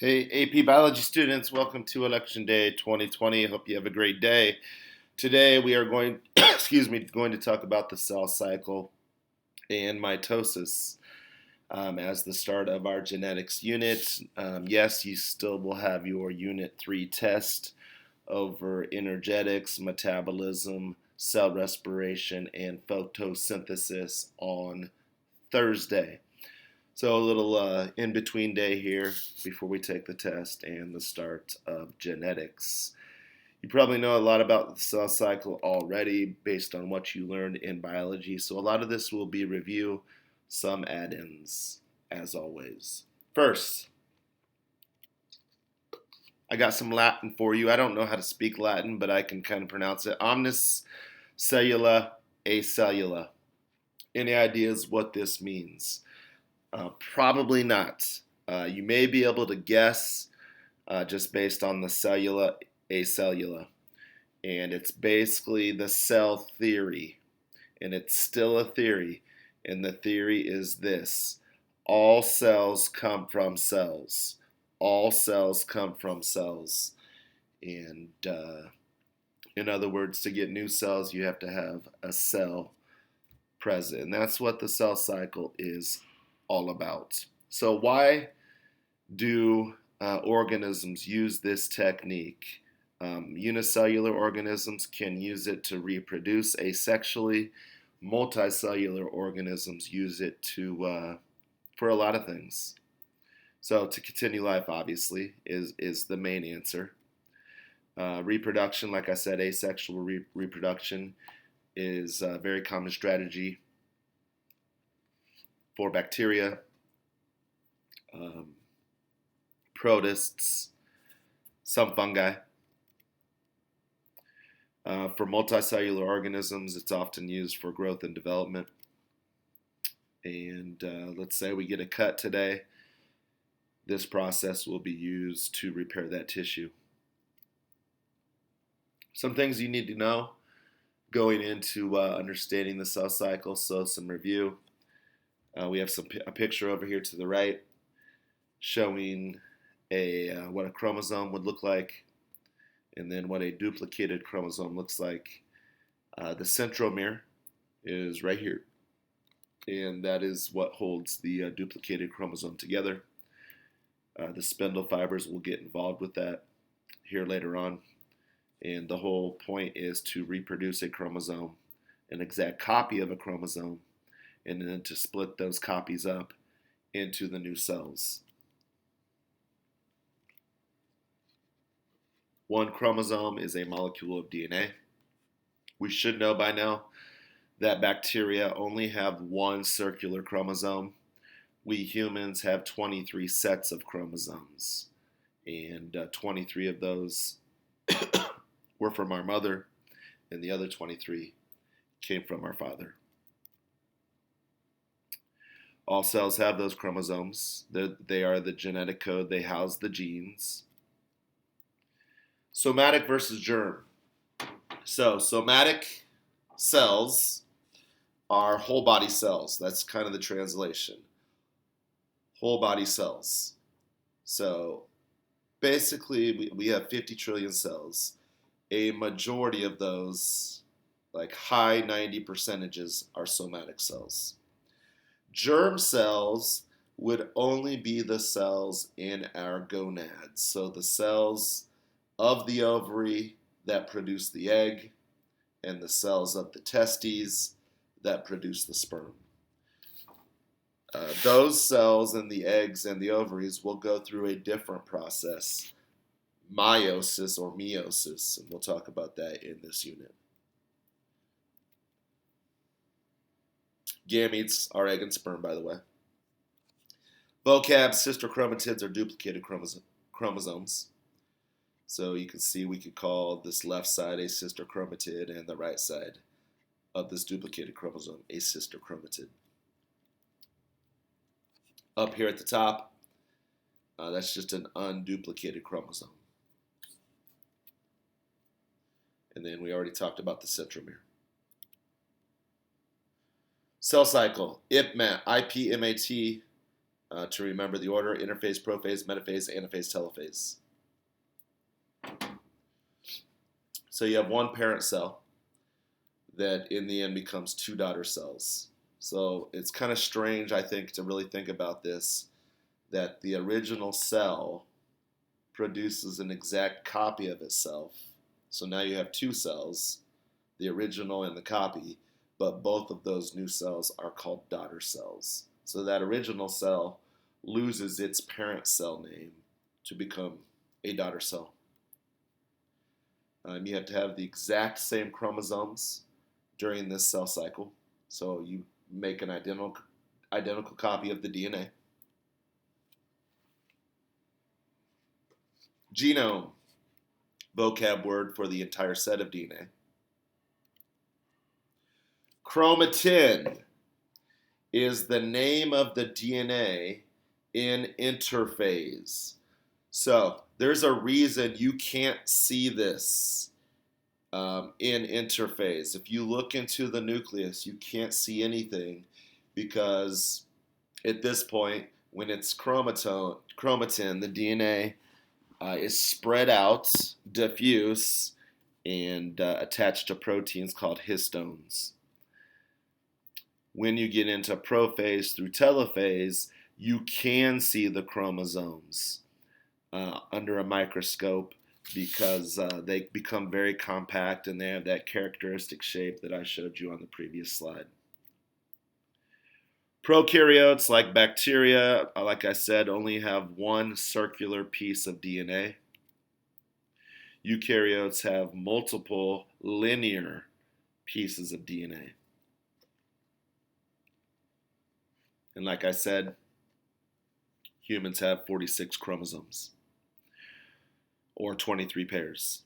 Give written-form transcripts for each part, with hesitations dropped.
Hey, AP Biology students, welcome to Election Day 2020. I hope you have a great day. Today we are going, going to talk about the cell cycle and mitosis as the start of our genetics unit. Yes, you still will have your Unit 3 test over energetics, metabolism, cell respiration, and photosynthesis on Thursday. So a little in-between day here before we take the test and the start of genetics. You probably know a lot about the cell cycle already based on what you learned in biology. So a lot of this will be review, some add-ins, as always. First, I got some Latin for you. I don't know how to speak Latin, but I can kind of pronounce it. Omnis cellula acellula. Any ideas what this means? Probably not. You may be able to guess just based on the cellula acellula. And it's basically the cell theory. And it's still a theory. And the theory is this: all cells come from cells. All cells come from cells. And in other words, to get new cells, you have to have a cell present. And that's what the cell cycle is all about. So why do organisms use this technique? Unicellular organisms can use it to reproduce asexually. Multicellular organisms use it to for a lot of things. So to continue life, obviously, is the main answer. Reproduction, like I said, asexual reproduction is a very common strategy for bacteria, protists, some fungi. For multicellular organisms, it's often used for growth and development. And let's say we get a cut today, this process will be used to repair that tissue. Some things you need to know going into understanding the cell cycle, so some review. We have a picture over here to the right showing what a chromosome would look like, and then what a duplicated chromosome looks like. The centromere is right here, and that is what holds the duplicated chromosome together. The spindle fibers will get involved with that here later on, and the whole point is to reproduce a chromosome, an exact copy of a chromosome, and then to split those copies up into the new cells. One chromosome is a molecule of DNA. We should know by now that bacteria only have one circular chromosome. We humans have 23 sets of chromosomes, and 23 of those were from our mother, and the other 23 came from our father. All cells have those chromosomes. They are the genetic code. They house the genes. Somatic versus germ. So somatic cells are whole body cells. That's kind of the translation. Whole body cells. So basically we have 50 trillion cells. A majority of those, like high 90 percentages, are somatic cells. Germ cells would only be the cells in our gonads. So the cells of the ovary that produce the egg, and the cells of the testes that produce the sperm. Those cells in the eggs and the ovaries will go through a different process, meiosis or meiosis, and we'll talk about that in this unit. Gametes are egg and sperm, by the way. Vocab, sister chromatids are duplicated chromosomes. So you can see we could call this left side a sister chromatid and the right side of this duplicated chromosome a sister chromatid. Up here at the top, that's just an unduplicated chromosome. And then we already talked about the centromere. Cell cycle, IPMAT, to remember the order: interphase, prophase, metaphase, anaphase, telophase. So you have one parent cell that in the end becomes two daughter cells. So it's kind of strange, I think, to really think about this, that the original cell produces an exact copy of itself. So now you have two cells, the original and the copy, but both of those new cells are called daughter cells. So that original cell loses its parent cell name to become a daughter cell. You have to have the exact same chromosomes during this cell cycle. So you make an identical copy of the DNA. Genome, vocab word for the entire set of DNA. Chromatin is the name of the DNA in interphase. So there's a reason you can't see this in interphase. If you look into the nucleus, you can't see anything because at this point, when it's chromatin, the DNA is spread out, diffuse, and attached to proteins called histones. When you get into prophase through telophase, you can see the chromosomes under a microscope because they become very compact and they have that characteristic shape that I showed you on the previous slide. Prokaryotes, like bacteria, like I said, only have one circular piece of DNA. Eukaryotes have multiple linear pieces of DNA. And like I said, humans have 46 chromosomes, or 23 pairs.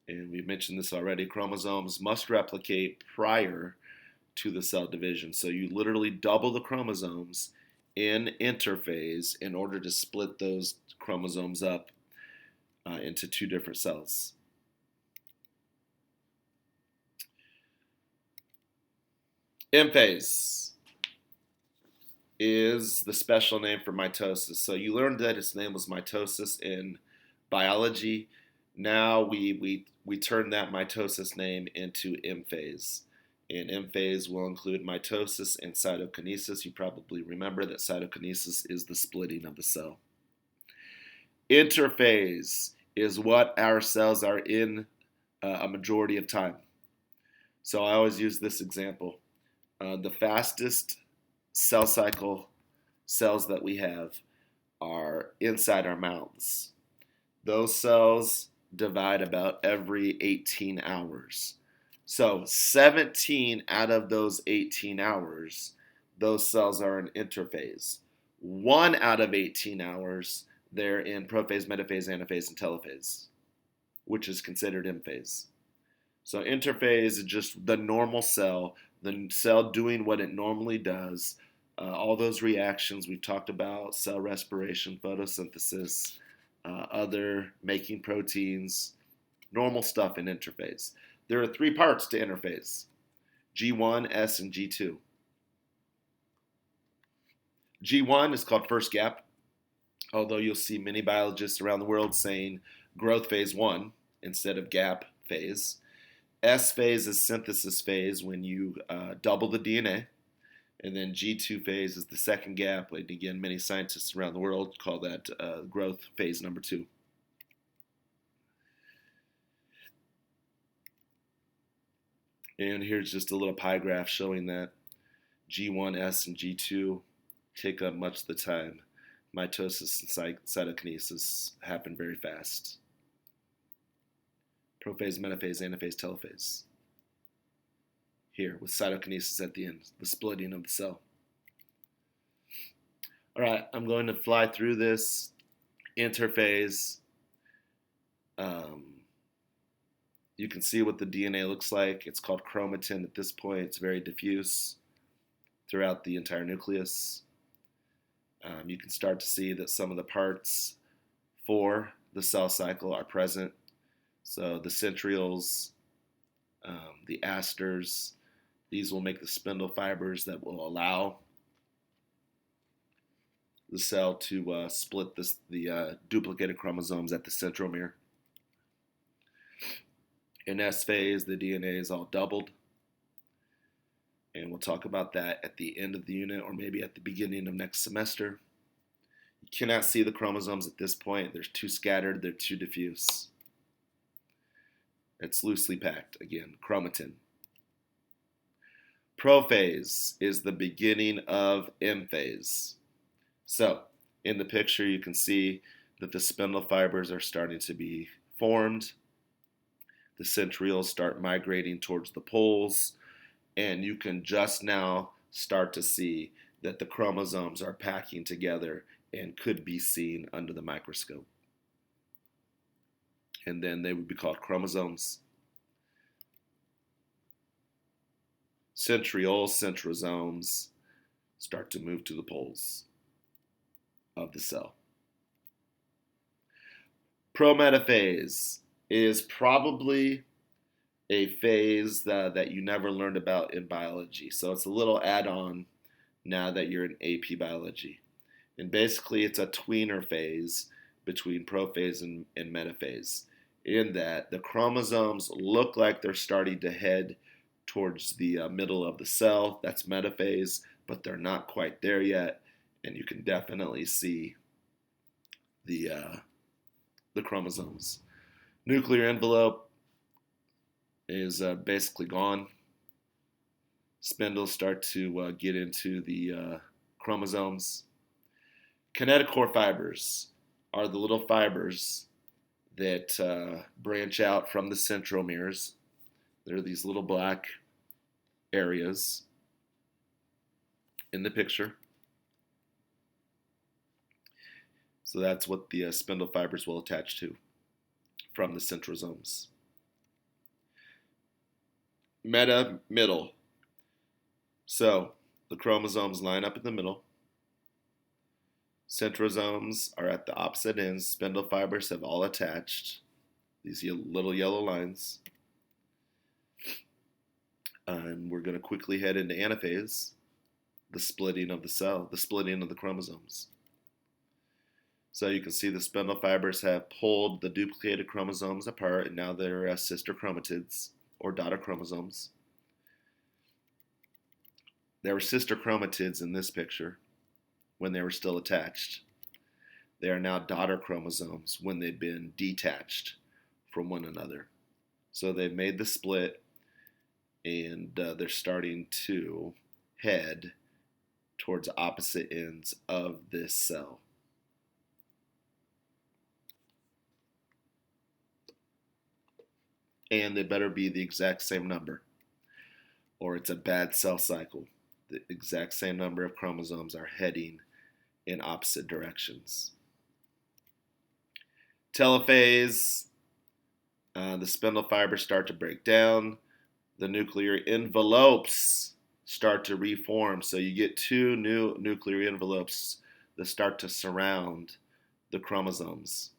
And we've mentioned this already. Chromosomes must replicate prior to the cell division. So you literally double the chromosomes in interphase in order to split those chromosomes up into two different cells. M-phase is the special name for mitosis. So you learned that its name was mitosis in biology. Now we turn that mitosis name into M-phase. And M-phase will include mitosis and cytokinesis. You probably remember that cytokinesis is the splitting of the cell. Interphase is what our cells are in a majority of time. So I always use this example. The fastest cell cycle cells that we have are inside our mouths. Those cells divide about every 18 hours. So 17 out of those 18 hours, those cells are in interphase. 1 out of 18 hours, they're in prophase, metaphase, anaphase, and telophase, which is considered M-phase. So interphase is just the normal cell, the cell doing what it normally does. All those reactions we've talked about, cell respiration, photosynthesis, other making proteins, normal stuff in interphase. There are 3 parts to interphase: G1, S, and G2. G1 is called first gap, although you'll see many biologists around the world saying growth phase 1 instead of gap phase. S phase is synthesis phase when you double the DNA. And then G2 phase is the second gap. And again, many scientists around the world call that growth phase number 2. And here's just a little pie graph showing that G1, S, and G2 take up much of the time. Mitosis and cytokinesis happen very fast. Prophase, metaphase, anaphase, telophase. Here, with cytokinesis at the end, the splitting of the cell. All right, I'm going to fly through this interphase. You can see what the DNA looks like. It's called chromatin at this point. It's very diffuse throughout the entire nucleus. You can start to see that some of the parts for the cell cycle are present. So the centrioles, the asters, these will make the spindle fibers that will allow the cell to split the duplicated chromosomes at the centromere. In S phase, the DNA is all doubled. And we'll talk about that at the end of the unit or maybe at the beginning of next semester. You cannot see the chromosomes at this point. They're too scattered, they're too diffuse. It's loosely packed, again, chromatin. Prophase is the beginning of M phase. So, in the picture, you can see that the spindle fibers are starting to be formed. The centrioles start migrating towards the poles, and you can just now start to see that the chromosomes are packing together and could be seen under the microscope. And then they would be called chromosomes. Centrioles, centrosomes start to move to the poles of the cell. Prometaphase is probably a phase that you never learned about in biology. So it's a little add-on now that you're in AP biology. And basically it's a tweener phase between prophase and metaphase, in that the chromosomes look like they're starting to head towards the middle of the cell. That's metaphase, but they're not quite there yet. And you can definitely see the chromosomes. Nuclear envelope is basically gone. Spindles start to get into the chromosomes. Kinetochore fibers are the little fibers that branch out from the centromeres. They're these little black areas in the picture. So that's what the spindle fibers will attach to from the centrosomes. Middle. So the chromosomes line up in the middle. Centrosomes are at the opposite ends. Spindle fibers have all attached. These little yellow lines. And we're going to quickly head into anaphase, the splitting of the cell, the splitting of the chromosomes. So you can see the spindle fibers have pulled the duplicated chromosomes apart, and now they're sister chromatids, or daughter chromosomes. There were sister chromatids in this picture when they were still attached. They are now daughter chromosomes when they've been detached from one another. So they've made the split, and they're starting to head towards opposite ends of this cell. And they better be the exact same number, or it's a bad cell cycle. The exact same number of chromosomes are heading in opposite directions. Telophase, the spindle fibers start to break down. The nuclear envelopes start to reform. So you get two new nuclear envelopes that start to surround the chromosomes.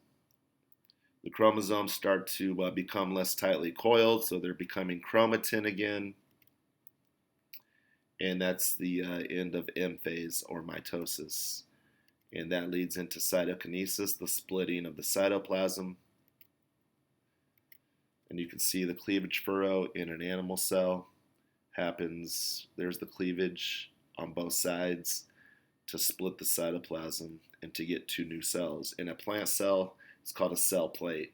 The chromosomes start to become less tightly coiled, so they're becoming chromatin again. And that's the end of M phase, or mitosis. And that leads into cytokinesis, the splitting of the cytoplasm. And you can see the cleavage furrow in an animal cell happens. There's the cleavage on both sides to split the cytoplasm and to get two new cells. In a plant cell, it's called a cell plate.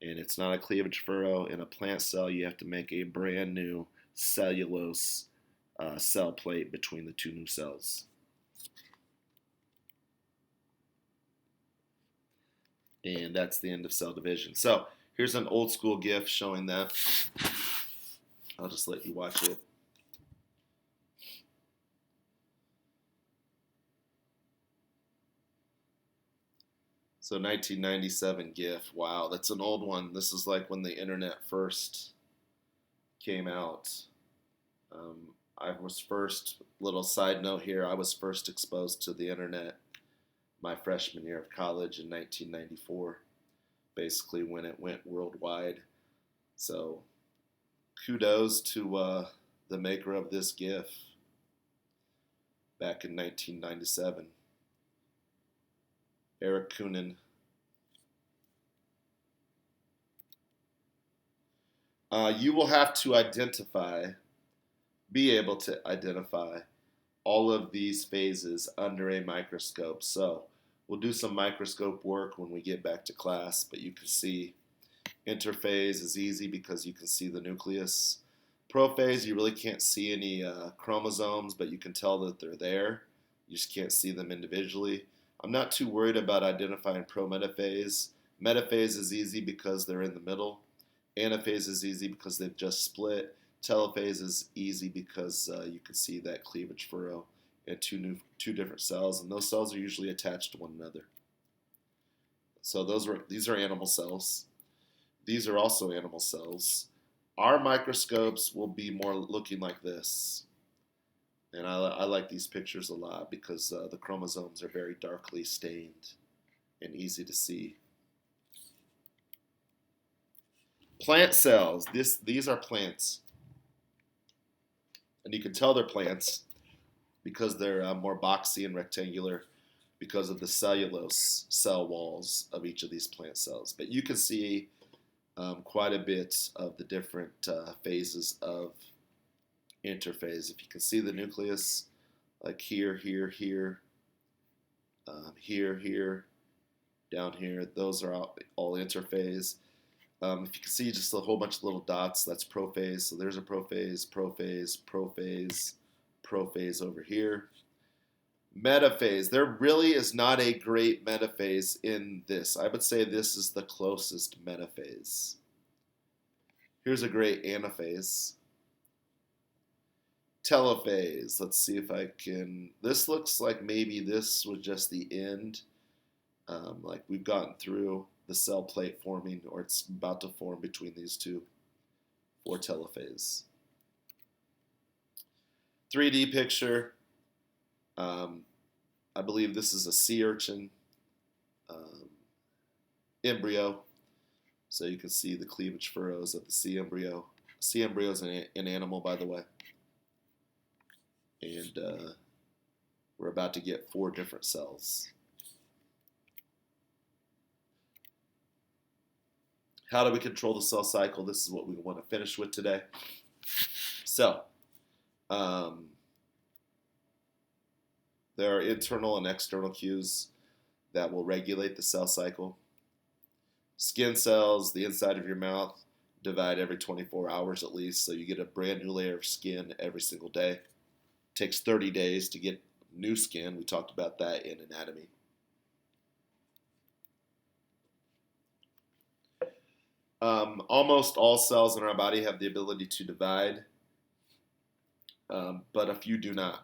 And it's not a cleavage furrow. In a plant cell, you have to make a brand new cellulose cell plate between the two new cells. And that's the end of cell division. So here's an old school GIF showing that. I'll just let you watch it. So 1997 GIF. Wow, that's an old one. This is like when the internet first came out. I was first, little side note here, I was first exposed to the internet my freshman year of college in 1994, basically when it went worldwide. So kudos to the maker of this GIF back in 1997. Eric Koonin. You will have to be able to identify all of these phases under a microscope. So we'll do some microscope work when we get back to class, but you can see interphase is easy because you can see the nucleus. Prophase, you really can't see any chromosomes, but you can tell that they're there. You just can't see them individually. I'm not too worried about identifying prometaphase. Metaphase is easy because they're in the middle. Anaphase is easy because they've just split. Telophase is easy because you can see that cleavage furrow in two different cells, and those cells are usually attached to one another. So these are animal cells. These are also animal cells. Our microscopes will be more looking like this. And I like these pictures a lot because the chromosomes are very darkly stained and easy to see. Plant cells. These are plants. And you can tell they're plants because they're more boxy and rectangular because of the cellulose cell walls of each of these plant cells. But you can see quite a bit of the different phases of interphase. If you can see the nucleus, like here, here, here, here, down here, those are all interphase. If you can see just a whole bunch of little dots, that's prophase. So there's a prophase, prophase, prophase, prophase over here. Metaphase. There really is not a great metaphase in this. I would say this is the closest metaphase. Here's a great anaphase. Telophase. Let's see if I can. This looks like maybe this was just the end. Like we've gotten through the cell plate forming, or it's about to form between these two for telophase. 3D picture. I believe this is a sea urchin embryo. So you can see the cleavage furrows of the sea embryo. Sea embryo is an animal, by the way. And we're about to get 4 different cells. How do we control the cell cycle? This is what we want to finish with today. So, there are internal and external cues that will regulate the cell cycle. Skin cells, the inside of your mouth, divide every 24 hours at least, so you get a brand new layer of skin every single day. It takes 30 days to get new skin. We talked about that in anatomy. Almost all cells in our body have the ability to divide, but a few do not.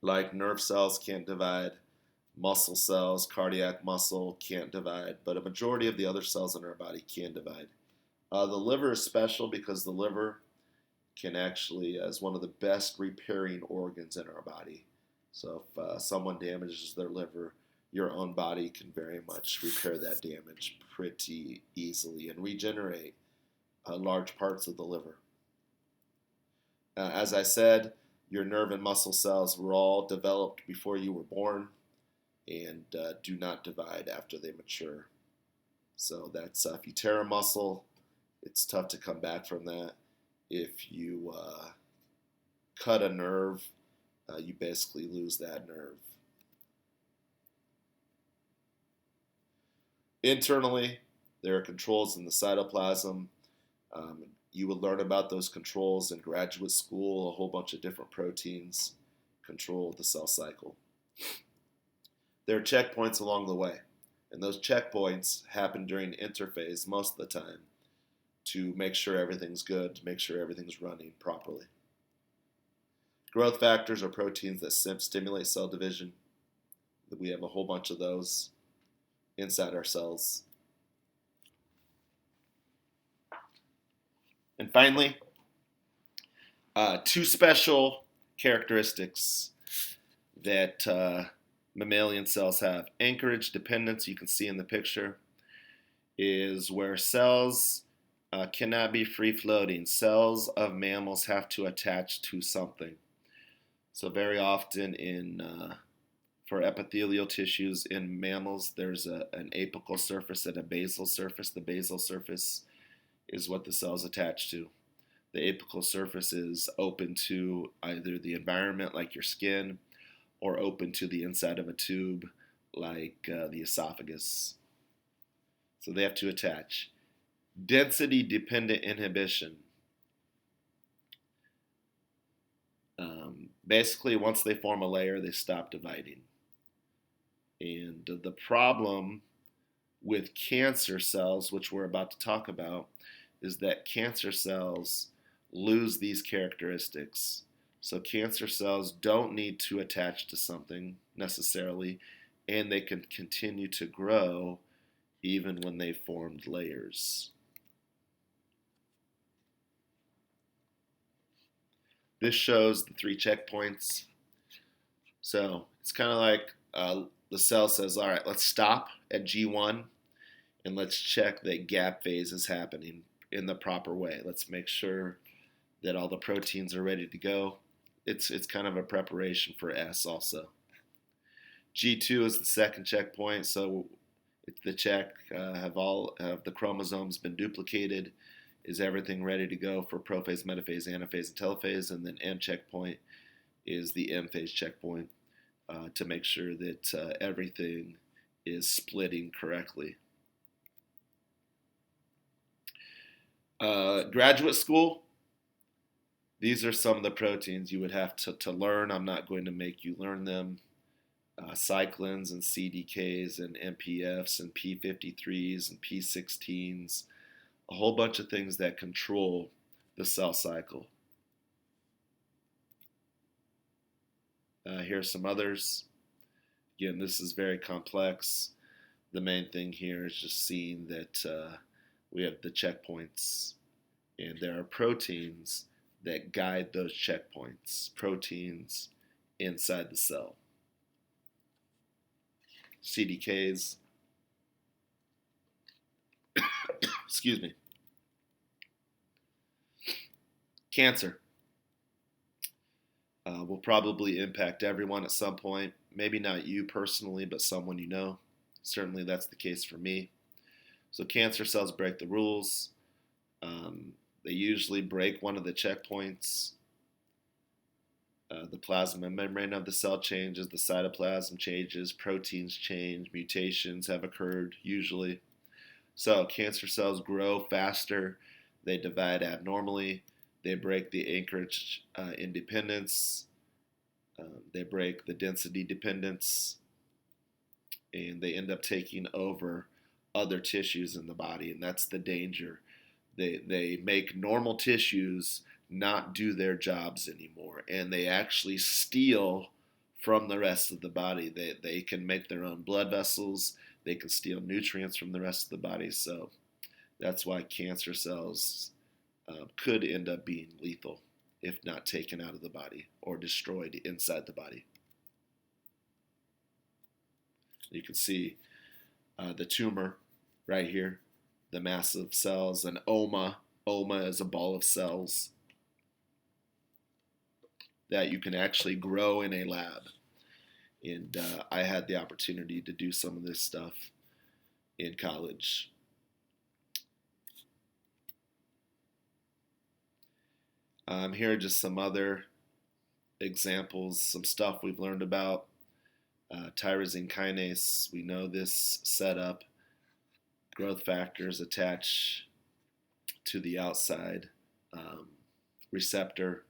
Like nerve cells can't divide, muscle cells, cardiac muscle can't divide, but a majority of the other cells in our body can divide. The liver is special because the liver can actually, as one of the best repairing organs in our body. So if someone damages their liver, your own body can very much repair that damage pretty easily and regenerate large parts of the liver. As I said, your nerve and muscle cells were all developed before you were born and do not divide after they mature. So that's if you tear a muscle, it's tough to come back from that. If you cut a nerve, you basically lose that nerve. Internally, there are controls in the cytoplasm. You would learn about those controls in graduate school. A whole bunch of different proteins control the cell cycle. There are checkpoints along the way, and those checkpoints happen during interphase most of the time to make sure everything's good, to make sure everything's running properly. Growth factors are proteins that stimulate cell division. We have a whole bunch of those inside our cells. And finally, 2 special characteristics that mammalian cells have. Anchorage dependence, you can see in the picture, is where cells cannot be free-floating. Cells of mammals have to attach to something. So very often in For epithelial tissues in mammals, there's an apical surface and a basal surface. The basal surface is what the cell's attached to. The apical surface is open to either the environment, like your skin, or open to the inside of a tube, like the esophagus. So they have to attach. Density dependent inhibition. Basically, once they form a layer, they stop dividing. And the problem with cancer cells, which we're about to talk about, is that cancer cells lose these characteristics. So cancer cells don't need to attach to something necessarily, and they can continue to grow even when they formed layers. This shows the 3 checkpoints. So it's kind of like the cell says, all right, let's stop at G1 and let's check that gap phase is happening in the proper way. Let's make sure that all the proteins are ready to go. It's kind of a preparation for S also. G2 is the second checkpoint, so it's the check, have the chromosomes been duplicated? Is everything ready to go for prophase, metaphase, anaphase, and telophase? And then M checkpoint is the M phase checkpoint to make sure that everything is splitting correctly. Graduate school, these are some of the proteins you would have to learn. I'm not going to make you learn them. Cyclins and CDKs and MPFs and P53s and P16s, a whole bunch of things that control the cell cycle. Here are some others. Again, this is very complex. The main thing here is just seeing that we have the checkpoints, and there are proteins that guide those checkpoints, proteins inside the cell. CDKs, excuse me. Cancer will probably impact everyone at some point. Maybe not you personally, but someone you know. Certainly that's the case for me. So cancer cells break the rules. They usually break one of the checkpoints. The plasma membrane of the cell changes, the cytoplasm changes, proteins change, mutations have occurred usually. So cancer cells grow faster, they divide abnormally, they break the anchorage independence, they break the density dependence, and they end up taking over other tissues in the body, and that's the danger. They make normal tissues not do their jobs anymore, and they actually steal from the rest of the body. They can make their own blood vessels, they can steal nutrients from the rest of the body, so that's why cancer cells could end up being lethal if not taken out of the body or destroyed inside the body. You can see the tumor right here, the massive cells, an oma. Oma is a ball of cells that you can actually grow in a lab. And I had the opportunity to do some of this stuff in college. Here are just some other examples, some stuff we've learned about. Tyrosine kinase, we know this setup. Growth factors attach to the outside receptor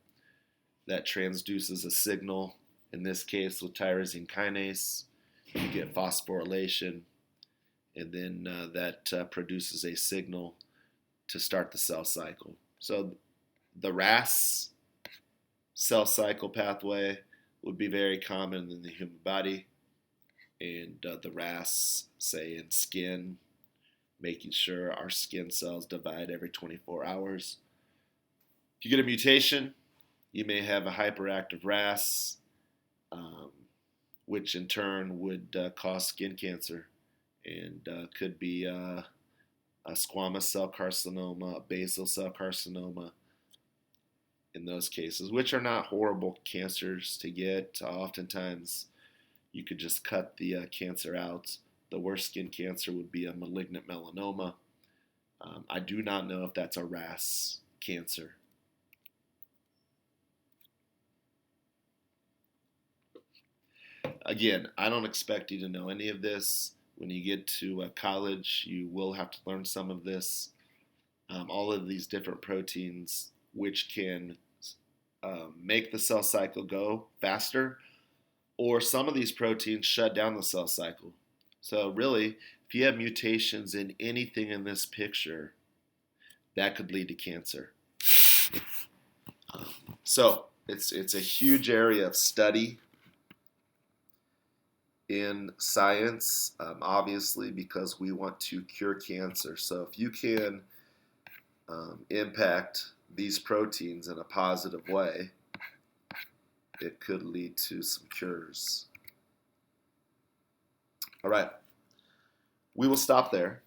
that transduces a signal. In this case, with tyrosine kinase, you get phosphorylation, and then that produces a signal to start the cell cycle. So the RAS cell cycle pathway would be very common in the human body, and the RAS, say in skin, making sure our skin cells divide every 24 hours. If you get a mutation, you may have a hyperactive RAS, which in turn would cause skin cancer, and could be a squamous cell carcinoma, a basal cell carcinoma in those cases, which are not horrible cancers to get. Oftentimes you could just cut the cancer out. The worst skin cancer would be a malignant melanoma. I do not know if that's a RAS cancer. Again, I don't expect you to know any of this. When you get to college, you will have to learn some of this. All of these different proteins, which can make the cell cycle go faster, or some of these proteins shut down the cell cycle. So, really, if you have mutations in anything in this picture, that could lead to cancer. So, it's a huge area of study in science, obviously, because we want to cure cancer. So if you can impact these proteins in a positive way, it could lead to some cures. All right, we will stop there.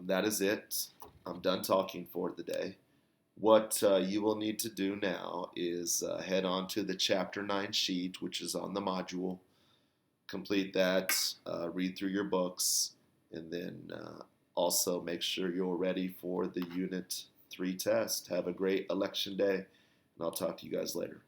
That is it. I'm done talking for the day. What you will need to do now is head on to the Chapter 9 sheet, which is on the module. Complete that, read through your books, and then also make sure you're ready for the Unit 3 test. Have a great election day, and I'll talk to you guys later.